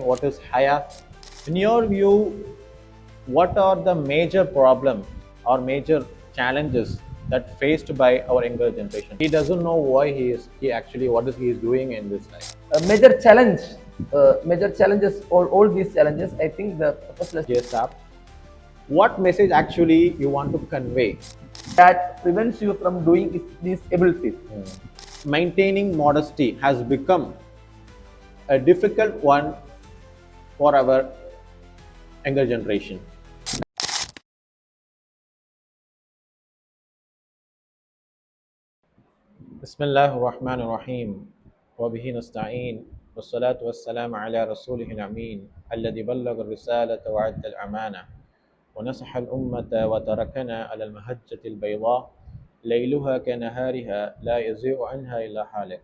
What is Haya? In your view, what are the major problem or major challenges that faced by our younger generation? He doesn't know why he actually what is he is doing in this life. A major challenge, major challenges, all these challenges, I think the purposeless Yes, sir. What message actually you want to convey? that prevents you from doing these abilities. Maintaining modesty has become a difficult one for our younger generation. بسم الله الرحمن الرحيم وبه نستعين والصلاة والسلام على رسوله الأمين الذي بلغ الرسالة وعد الأمانة ونصح الأمة وتركنا على المهجة البيضاء ليلها كنهارها لا يزيغ عنها إلا حالك.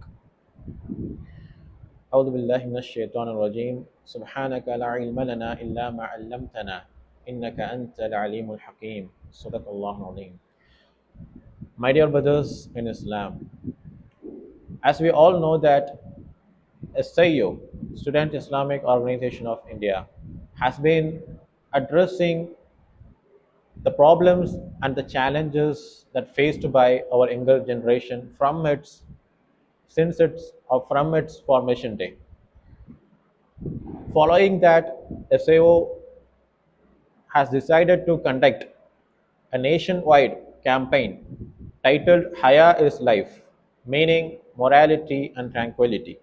أعوذ بالله من الشيطان الرجيم. سبحانك لا علم لنا إلا ما علمتنا إنك أنت العليم الحكيم. صدق الله العظيم. My dear brothers in Islam, as we all know that SIO, Student Islamic Organization of India, has been addressing the problems and the challenges that faced by our younger generation from its since its or from its formation day. Following that, SIO has decided to conduct a nationwide campaign titled Haya is Life, meaning morality and tranquility.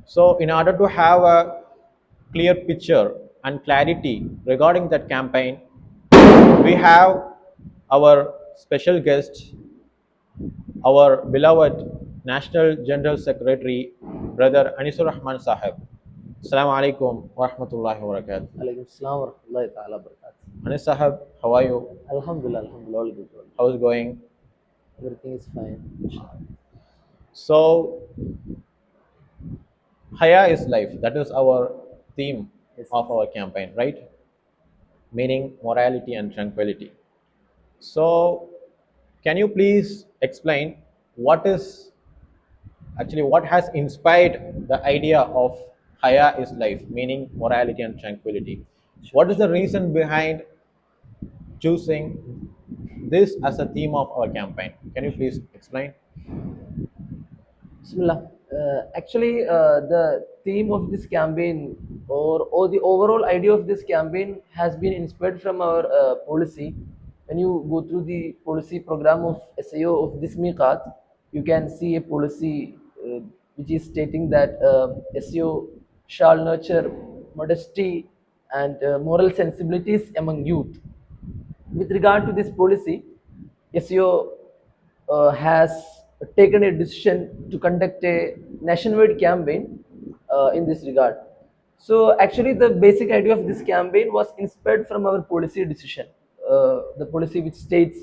So, in order to have a clear picture and clarity regarding that campaign, we have our special guest, our beloved National General Secretary, Brother Anisur Rahman Sahib. Assalamu alaikum wa rahmatullahi wa barakatuh. Alaikum salam wa rahmatullahi ta'ala barakatuh. Anis Sahib, how are you? Alhamdulillah, alhamdulillah, all good. How is going? Everything is fine. Inshallah. So, Haya is life. That is our theme Yes. of our campaign, right? Meaning morality and tranquility. So, can you please explain what is actually what has inspired the idea of Haya is life, meaning morality and tranquility? What is the reason behind choosing this as a theme of our campaign? Can you please explain? Bismillah. Actually, the theme of this campaign or the overall idea of this campaign has been inspired from our policy. When you go through the policy program of SIO of this Miqat, you can see a policy which is stating that SEO shall nurture modesty and moral sensibilities among youth. With regard to this policy, SEO has taken a decision to conduct a nationwide campaign in this regard. So, actually, the basic idea of this campaign was inspired from our policy decision. The policy which states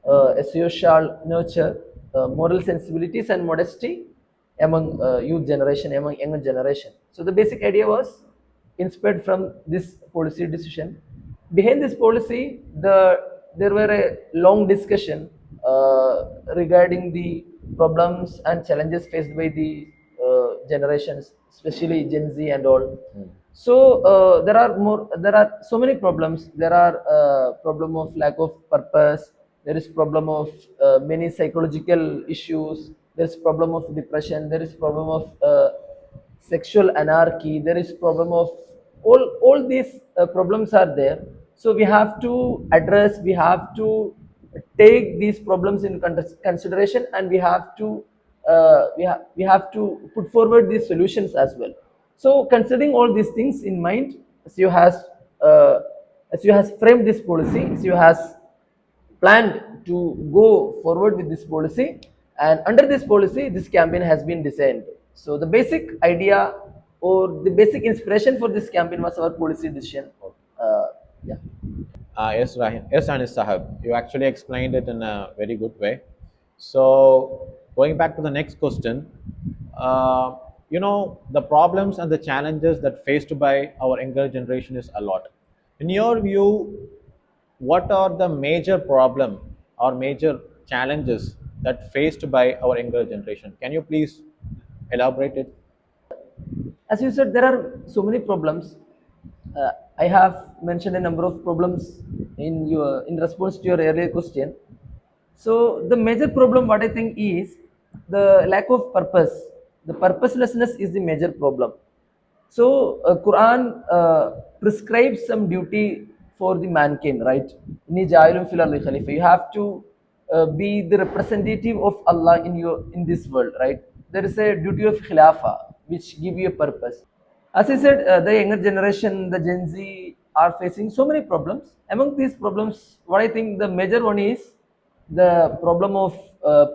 SEO shall nurture moral sensibilities and modesty among youth generation, among younger generation. So, the basic idea was inspired from this policy decision. Behind this policy, there were a long discussion regarding the problems and challenges faced by the generations, especially Gen Z and all. So there are so many problems. There are problem of lack of purpose. There is problem of many psychological issues. There is problem of depression. There is problem of sexual anarchy. There is problem of all these problems are there. So we have to address. We have to take these problems in consideration, and we have to we have to put forward these solutions as well. So considering all these things in mind, SEO has uh, SEO has framed this policy. SEO has planned to go forward with this policy, and under this policy this campaign has been designed. So the basic idea or the basic inspiration for this campaign was our policy decision. uh, yeah. Yes, Rahim. Yes, Anis Sahib. You actually explained it in a very good way. So, going back to the next question, uh, the problems and the challenges that faced by our younger generation is a lot. In your view, what are the major problem or major challenges that faced by our younger generation? Can you please elaborate it? As you said, there are so many problems. I have mentioned a number of problems in response to your earlier question. So the major problem, what I think, is the lack of purpose. The purposelessness is the major problem. So Quran prescribes some duty for the mankind, right? Inni ja'ilun fil ardi khalifa. You have to be the representative of Allah in this world, right? There is a duty of khilafa which give you a purpose. As I said, the younger generation, the Gen Z, are facing so many problems. Among these problems, what I think the major one is the problem of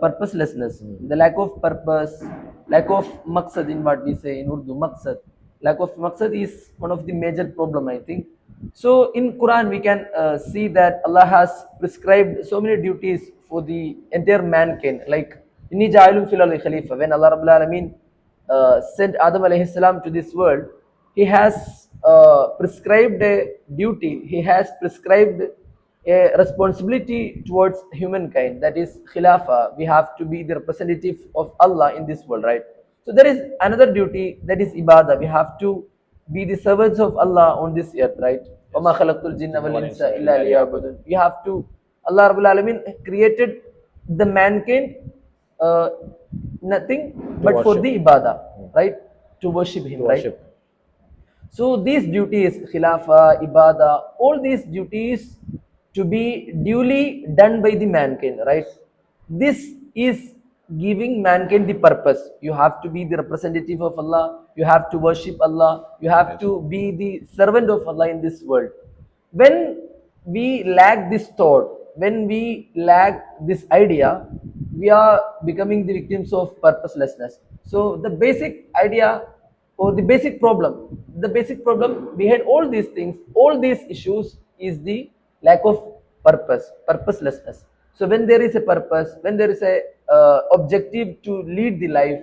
purposelessness, the lack of purpose, lack of maqsad in what we say in Urdu, maqsad. Lack of maqsad is one of the major problem, I think. So in Quran, we can see that Allah has prescribed so many duties for the entire mankind, like Inni ja'ilun fil ardi khalifa. When Allah Rabbul Alameen sent Adam alayhi salam to this world, he has prescribed a duty, he has prescribed a responsibility towards humankind, that is khilafa. We have to be the representative of Allah in this world, right? So there is another duty, that is ibadah. We have to be the servants of Allah on this earth, right? وَمَا Yes. خَلَقْتُ الْجِنَّ Jinna wal وَالْإِنسَ insa إِلَّا illa لِيَعْبُدُونَ. liya'budun. We have to, Allah Rabbul Alamin created the mankind uh, nothing To but for worship. the ibadah, right? To worship To Him, right? worship. So these duties, khilafa, ibadah, all these duties to be duly done by the mankind, right? This is giving mankind the purpose. You have to be the representative of Allah. You have to worship Allah. You have Yes. to be the servant of Allah in this world. When we lack this thought, when we lack this idea, we are becoming the victims of purposelessness. So the basic idea, or the basic problem behind all these things, all these issues, is the lack of purposelessness. So when there is a purpose, when there is a objective to lead the life,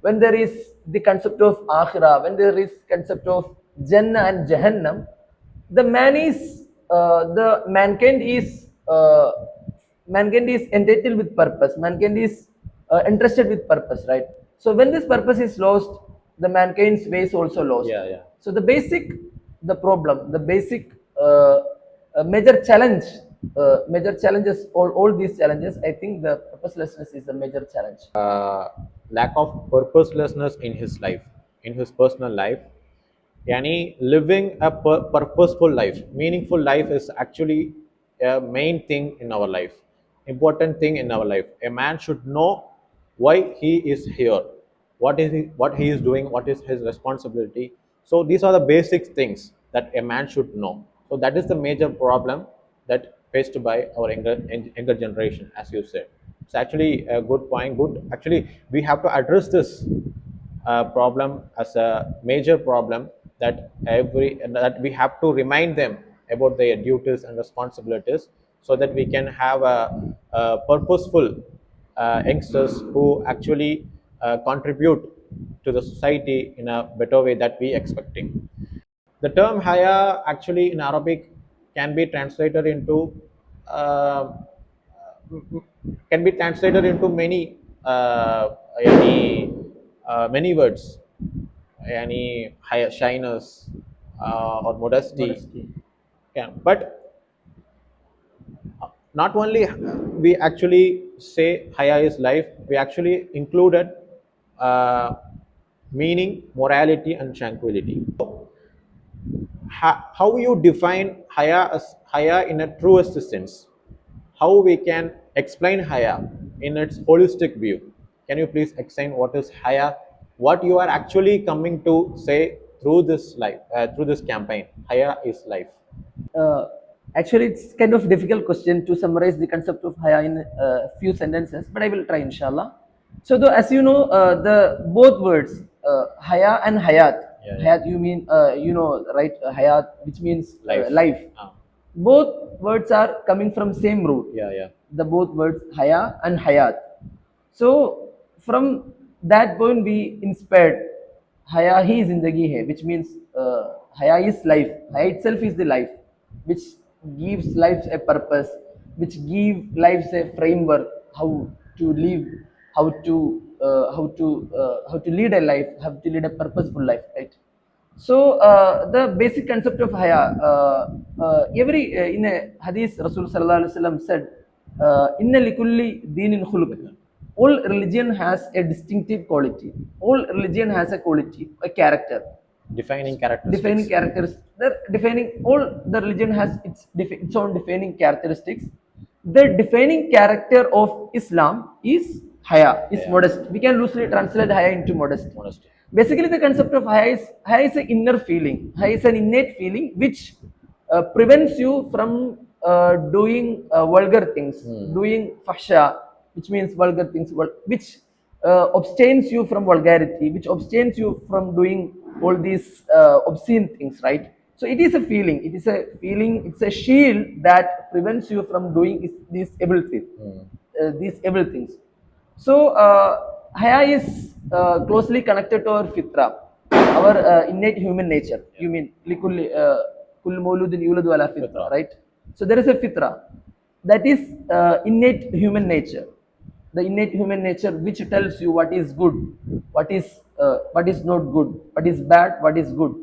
when there is the concept of akhirah, when there is concept of Jannah and Jahannam, the man is the mankind is entitled with purpose. Mankind is interested with purpose, right? So when this purpose is lost, the mankind's way is also lost. Yeah, yeah. So the problem, the basic major challenge, major challenges, all these challenges, I think the purposelessness is the major challenge. Lack of purposelessness in his life, in his personal life. Yani living a purposeful life, meaningful life is actually a main thing in our life, important thing in our life. A man should know why he is here, what he is doing, what is his responsibility. So these are the basic things that a man should know. So that is the major problem that faced by our younger generation, as you said. It's actually a good point. Good. Actually, we have to address this problem as a major problem, that we have to remind them about their duties and responsibilities, so that we can have a purposeful youngsters who actually contribute to the society in a better way that we expecting. The term Haya actually in Arabic can be translated into uh, can be translated into many many words, any higher shyness or modesty. Modesty. Yeah, but not only we actually say Haya is life, we actually included uh, meaning, morality, and tranquility. How you define Haya as Haya in a truest sense? How we can explain Haya in its holistic view? Can you please explain what is Haya? What you are actually coming to say through this life, through this campaign? Haya is life. Uh, Actually, it's kind of difficult question to summarize the concept of haya in a few sentences, but I will try, inshallah. So, as you know, the both words, haya and hayat. Yeah, yeah. Hayat, you mean, right? Hayat, which means Life. life. Ah, Both words are coming from same root. yeah, yeah. The both words haya and hayat. So from that point we inspired haya hi zindagi hai, which means haya is life. Haya itself is the life, which gives life a purpose, which give life a framework how to live, how to lead a life, how to lead a purposeful life, right? So the basic concept of haya, every in a hadith, Rasul Sallallahu Alaihi Wasallam said, "Inna likulli dinin khuluq." All religion has a distinctive quality. All religion has a quality, a character. Defining Defining characteristics. characters. The defining all the religion has its own defining characteristics. The defining character of Islam is haya, is Yeah. modest. We can loosely translate haya into modest. Modesty. Basically, the concept of haya is an inner feeling. Haya is an innate feeling which prevents you from doing vulgar things, doing fahsha, which means vulgar things, which abstains you from vulgarity, which abstains you from doing all these obscene things, right? So it is a feeling. It is a feeling. It's a shield that prevents you from doing these evil things. These evil things. So haya is closely connected to our fitra, our innate human nature. You mean likulli kullu mawludin yuladu ala fitra, Fitra. right? So there is a fitra that is innate human nature, the innate human nature which tells you what is good, what is not good, what is bad, what is good.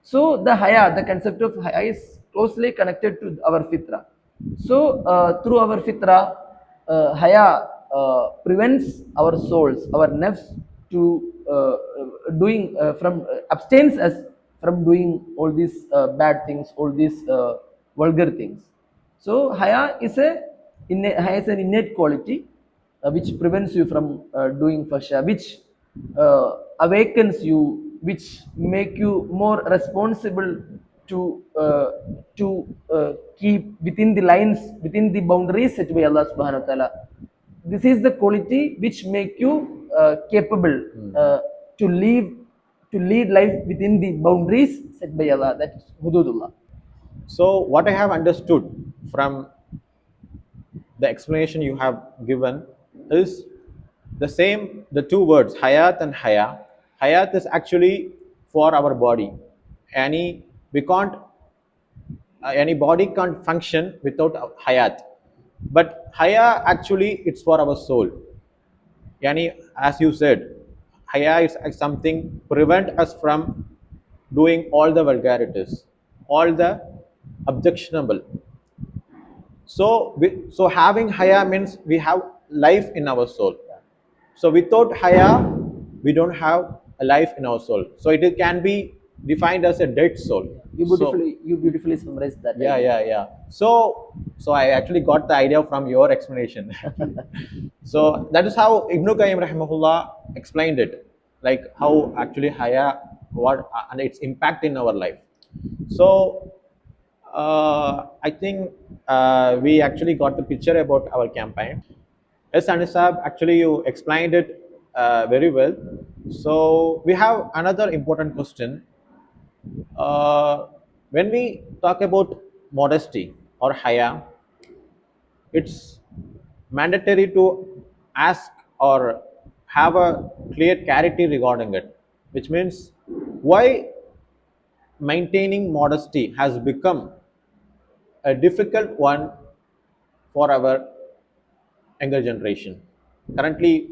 So the haya, the concept of haya is closely connected to our fitra. So through our fitra, haya prevents our souls, our nafs, to doing from abstains us from doing all these bad things, all these vulgar things. So haya is an innate quality which prevents you from doing fasha, which awakens you, which make you more responsible to uh, keep within the lines, within the boundaries set by Allah Subhanahu wa Taala. This is the quality which make you capable to live to lead life within the boundaries set by Allah. That's hududullah. So, what I have understood from the explanation you have given is the same, the two words, hayat and haya. Hayat is actually for our body. Any, we can't, any body can't function without hayat. But haya actually it's for our soul. Yani, as you said, haya is something prevent us from doing all the vulgarities, all the objectionable. So, so having haya means we have life in our soul. So without haya, we don't have a life in our soul. So it can be defined as a dead soul. So You beautifully summarized that yeah, idea. yeah, yeah. So I actually got the idea from your explanation. So that is how Ibn Qayyim rahimahullah explained it, like how actually haya, what and its impact in our life. So I think we actually got the picture about our campaign. Yes, Anisab, actually you explained it very well. So we have another important question. Uh, when we talk about modesty or haya, it's mandatory to ask or have a clear clarity regarding it, which means why maintaining modesty has become a difficult one for our younger generation. Currently,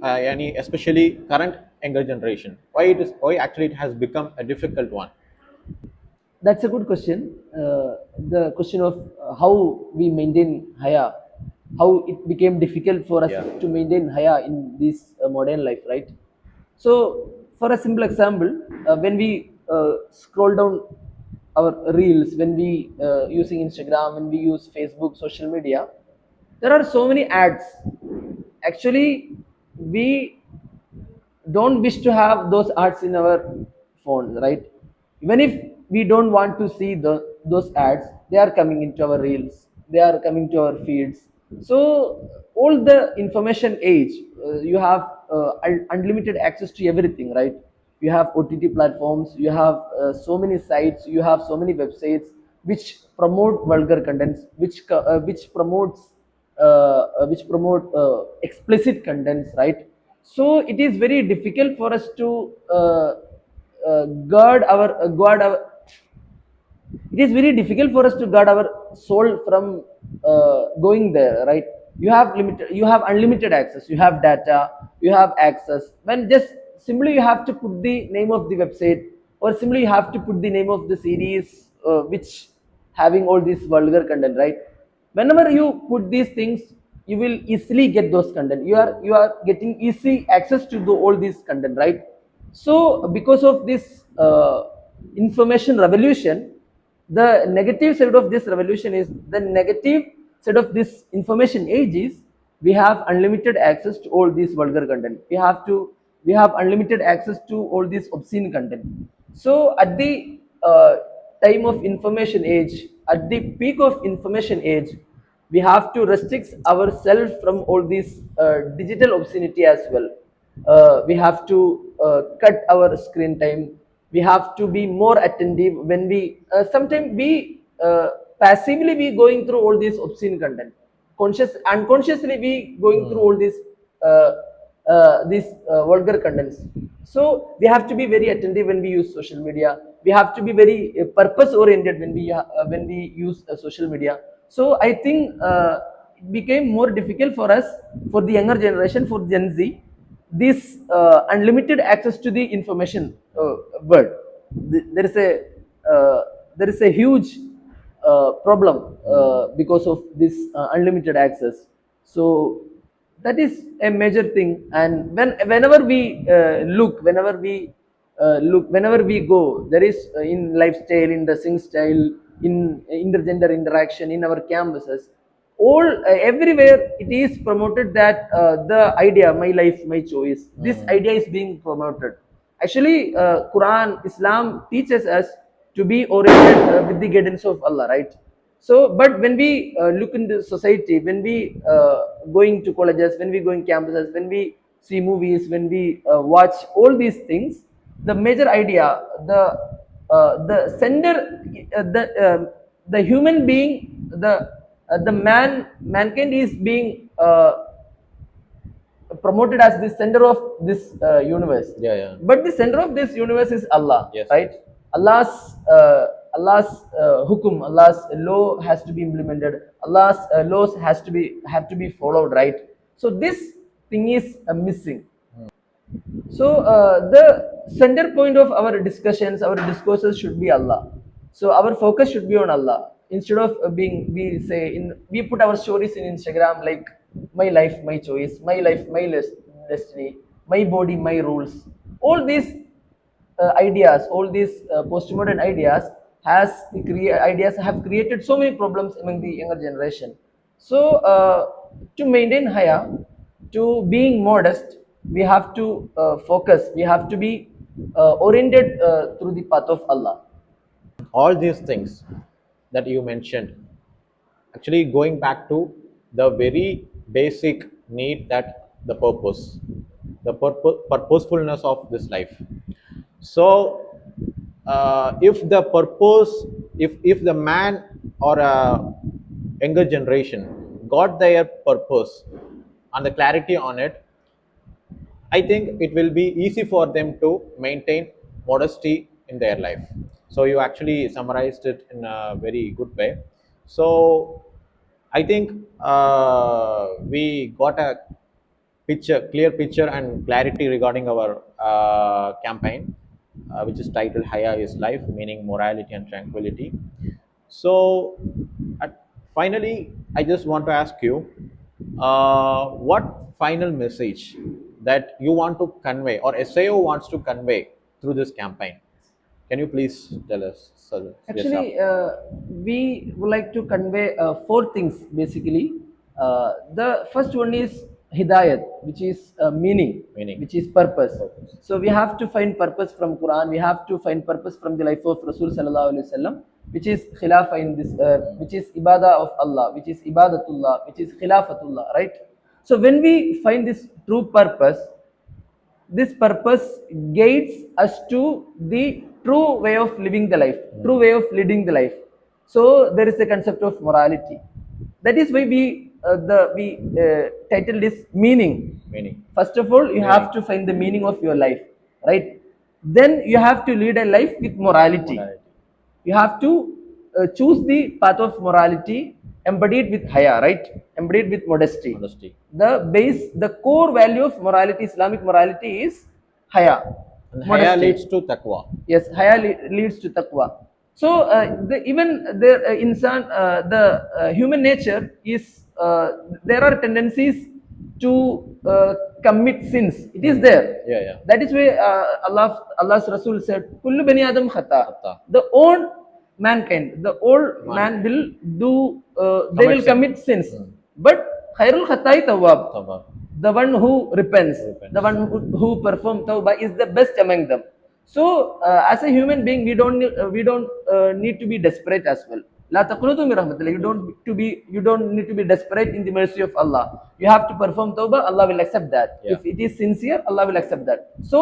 especially current younger generation, why actually it has become a difficult one. That's a good question. The question of how we maintain haya, how it became difficult for us Yeah. to maintain haya in this modern life, right? So, for a simple example, when we scroll down our reels, when we using Instagram, when we use Facebook, social media, there are so many ads. Actually, we don't wish to have those ads in our phones, right? Even if we don't want to see those ads, they are coming into our reels, they are coming to our feeds. So all the information age, you have unlimited access to everything, right? You have OTT platforms, you have so many sites, you have so many websites which promote vulgar contents, which promote explicit contents, right? So it is very difficult for us to guard our. It is very difficult for us to guard our soul from going there, right? You have unlimited access, you have data, you have access. When just simply you have to put the name of the website, or simply you have to put the name of the series which having all this vulgar content, right? Whenever you put these things, you will easily get those content. You are getting easy access to all this content, right? So because of this information revolution, the negative side of this revolution is the negative side of this information age is we have unlimited access to all these vulgar content. We have unlimited access to all this obscene content. So at the time of information age, at the peak of information age, we have to restrict ourselves from all this digital obscenity as well. We have to cut our screen time. We have to be more attentive when we sometimes we passively we going through all this obscene content, unconsciously we going through all uh, these vulgar contents. So we have to be very attentive when we use social media. We have to be very purpose oriented when we use social media. So I think it became more difficult for us, for the younger generation, for Gen Z, this unlimited access to the information world. There is a huge problem because of this unlimited access. So that is a major thing. And whenever we whenever we go, there is in lifestyle, in dressing style, in intergender interaction, in our campuses, all everywhere it is promoted that the idea my life my choice, this idea is being promoted. Actually Quran, Islam teaches us to be oriented with the guidance of Allah, right? So but when we look into society, when we going to colleges, when we going campuses, when we see movies, when we watch all these things, the major idea, the sender, the human being, the mankind is being promoted as the center of this universe. Yeah, yeah. But the center of this universe is Allah, Yes, right? yes. Allah's hukum, Allah's law has to be implemented. Allah's laws have to be followed, right? So this thing is missing. So the center point of our discussions, our discourses should be Allah. So our focus should be on Allah. Instead of being, we say, we put our stories in Instagram like my life, my choice, my life, my destiny, my body, my rules. All these ideas, all these postmodern ideas have created so many problems among the younger generation. So to maintain Haya, to being modest, we have to focus. We have to be oriented through the path of Allah. All these things that you mentioned, actually going back to the very basic need, that the purposefulness of this life. So if the purpose, if the man or a younger generation got their purpose and the clarity on it, I think it will be easy for them to maintain modesty in their life. So you actually summarized it in a very good way. So I think we got a clear picture and clarity regarding our campaign, which is titled Haya is Life, meaning morality and tranquility. So, finally, I just want to ask you, what final message that you want to convey, or SIO wants to convey through this campaign? Can you please tell us? So, yes, sir. Actually, we would like to convey four things basically. The first one is hidayat, which is meaning, Meaning. which is purpose. Purpose. So we have to find purpose from Quran. We have to find purpose from the life of Rasul sallallahu alaihi wasallam, which is khilafah in this earth, which is ibadah of Allah, which is ibadatullah, which is khilafatullah, right? So when we find this true purpose, this purpose guides us to the true way of living the life, true way of leading the life. So there is a concept of morality. That is why we titled this meaning. Meaning. First of all, you have Meaning. to find the meaning of your life, right? Then you have to lead a life with morality. Morality. You have to choose the path of morality embodied with haya, right? Embodied with modesty. Modesty. The core value of morality, Islamic morality, is haya, And Haya modesty. leads to taqwa. Yes, haya leads to taqwa. So even the insan, the human nature is, there are tendencies to commit sins. It is there. Yeah, yeah. That is why Allah's Rasul said, "Kullu bani adam khata." Khata. The old mankind, the old man Man. will do, they Commit will sin. commit sins. But khairul khatai tawwab, Tawbah. the one who repents, Repents. the one who performs tawbah is the best among them. So as a human being, we don't need to be desperate as well. La taqnutu min rahmatillah. You don't need to be desperate in the mercy of Allah. You have to perform tawbah. Allah will accept that. Yeah. If it is sincere, Allah will accept that. So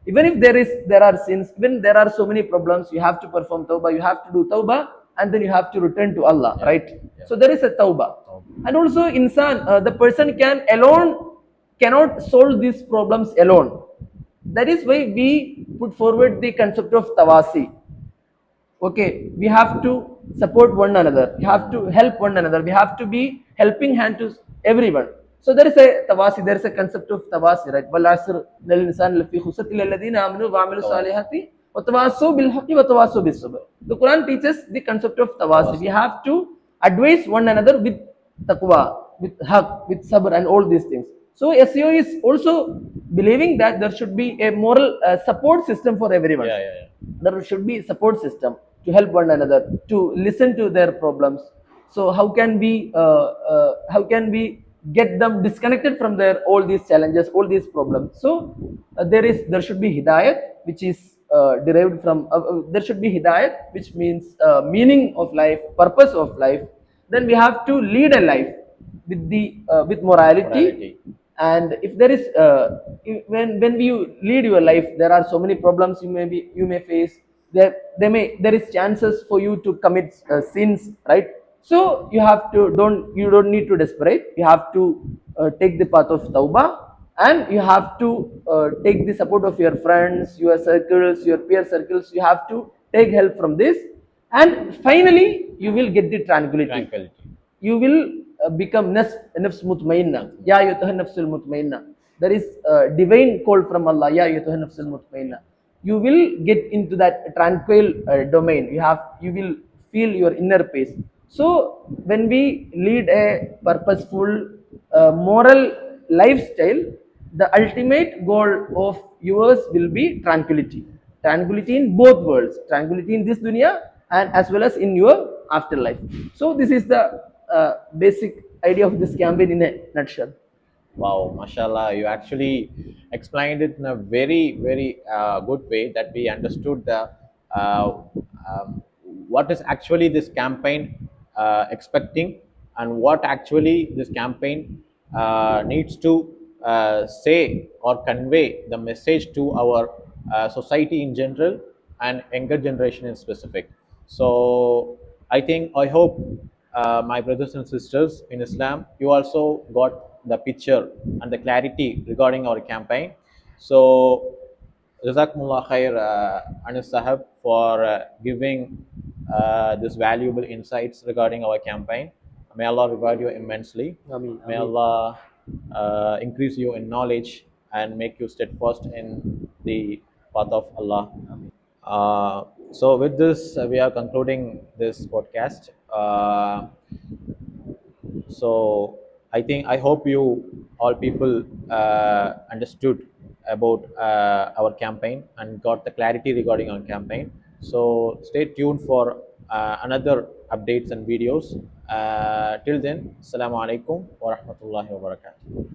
even if there are sins, even there are so many problems, you have to perform tawbah. You have to do tawbah, and then you have to return to Allah, Yeah. right? Yeah. So there is a tawbah. And also insan, the person cannot solve these problems alone. That is why we put forward the concept of tawasi. Okay, we have to support one another, we have to help one another, we have to be helping hand to everyone. So there is a tawasi, there is a concept of tawasi, right? Wal asr lil insan lafi khusrat illa alladhina amanu wa amilu salihati wa tawasaw bil haqqi wa tawasaw bis sabr. The Quran teaches the concept of tawasi. We have to advise one another with taqwa, with haqq, with sabr, and all these things. So SEO is also believing that there should be a moral support system for everyone. Yeah, yeah, yeah. There should be support system to help one another, to listen to their problems. So how can we get them disconnected from their all these challenges, all these problems? So there should be hidayat, which is derived from, there should be hidayat, which means meaning of life, purpose of life. Then we have to lead a life with morality. Morality. And if there is when you lead your life, there are so many problems you may face. There is chances for you to commit sins, right? So you don't need to desperate. You have to take the path of tauba, and you have to take the support of your friends, your circles, your peer circles. You have to take help from this, and finally you will get the tranquility. Tranquility. You will become nafs mutmainna. Ya ayyatuhan nafsul mutmainna. There is a divine call from Allah. Ya ayyatuhan nafsul mutmainna. You will get into that tranquil domain. You will feel your inner peace. So when we lead a purposeful moral lifestyle, the ultimate goal of yours will be tranquility in both worlds, tranquility in this dunya and as well as in your afterlife. So this is the basic idea of this campaign in a nutshell. Wow, mashallah, you actually explained it in a very, very good way that we understood the uh, um, what is actually this campaign expecting, and what actually this campaign needs to say or convey the message to our society in general and younger generation in specific. So I hope my brothers and sisters in Islam, you also got the picture and the clarity regarding our campaign. So, Jazakumullah khair, Anis Sahab, for giving this valuable insights regarding our campaign. May Allah reward you immensely. Ameen, May ameen. Allah increase you in knowledge and make you steadfast in the path of Allah. So with this, we are concluding this podcast. So I hope you all people understood about our campaign and got the clarity regarding our campaign. So stay tuned for another updates and videos. Till then, Assalamu alaikum wa rahmatullahi wa barakatuh.